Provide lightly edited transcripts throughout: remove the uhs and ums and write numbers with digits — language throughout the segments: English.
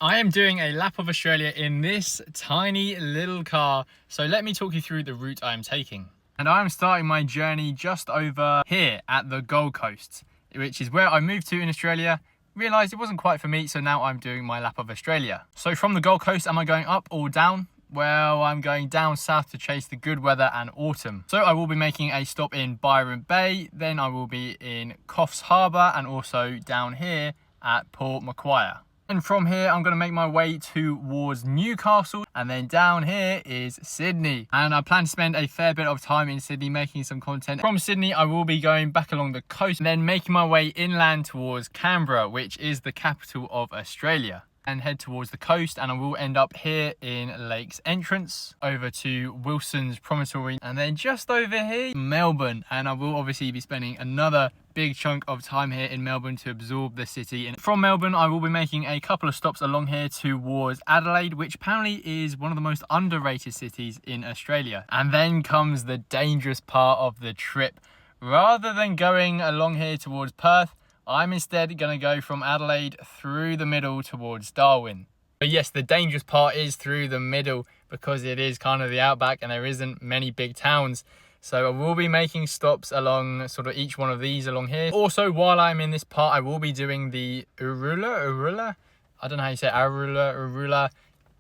I am doing a lap of Australia in this tiny little car. So let me talk you through the route I am taking. And I am starting my journey just over here at the Gold Coast, which is where I moved to in Australia. Realised it wasn't quite for me, so now I'm doing my lap of Australia. So from the Gold Coast, am I going up or down? Well, I'm going down south to chase the good weather and autumn. So I will be making a stop in Byron Bay, then I will be in Coffs Harbour and also down here at Port Macquarie. And from here, I'm going to make my way towards Newcastle, and then down here is Sydney. And I plan to spend a fair bit of time in Sydney making some content. From Sydney, I will be going back along the coast, and then making my way inland towards Canberra, which is the capital of Australia, and head towards the coast, and I will end up here in Lakes Entrance, over to Wilson's Promontory, and then just over here, Melbourne. And I will obviously be spending another big chunk of time here in Melbourne to absorb the city. And from Melbourne, I will be making a couple of stops along here towards Adelaide, which apparently is one of the most underrated cities in Australia. And then comes the dangerous part of the trip. Rather than going along here towards Perth, I'm instead going to go from Adelaide through the middle towards Darwin. But yes, the dangerous part is through the middle because it is kind of the outback and there isn't many big towns. So I will be making stops along sort of each one of these along here. Also, while I'm in this part, I will be doing the Urula. I don't know how you say it, Urula.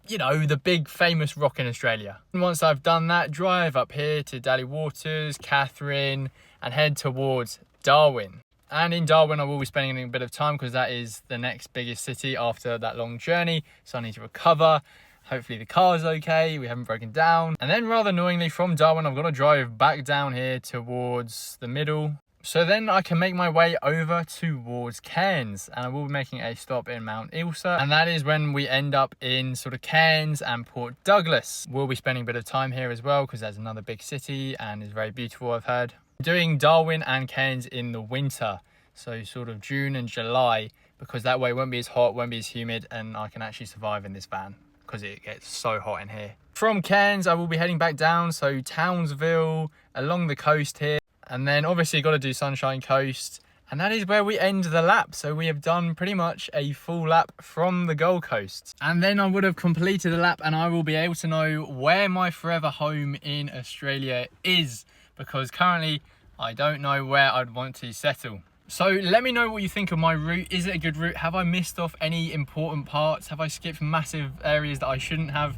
You know, the big famous rock in Australia. And once I've done that, drive up here to Daly Waters, Katherine, and head towards Darwin. And in Darwin, I will be spending a bit of time because that is the next biggest city after that long journey. So I need to recover. Hopefully the car's okay, we haven't broken down. And then rather annoyingly from Darwin, I've got to drive back down here towards the middle. So then I can make my way over towards Cairns, and I will be making a stop in Mount Ilsa. And that is when we end up in sort of Cairns and Port Douglas. We'll be spending a bit of time here as well because there's another big city and it's very beautiful, I've heard. Doing Darwin and Cairns in the winter, so sort of June and July, because that way it won't be as hot, won't be as humid, and I can actually survive in this van because it gets so hot in here. From Cairns, I will be heading back down, so Townsville, along the coast here, and then obviously got to do Sunshine Coast, and that is where we end the lap. So we have done pretty much a full lap from the Gold Coast, and then I would have completed the lap and I will be able to know where my forever home in Australia is, because currently I don't know where I'd want to settle. So let me know what you think of my route. Is it a good route? Have I missed off any important parts? Have I skipped massive areas that I shouldn't have?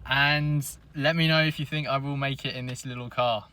And let me know if you think I will make it in this little car.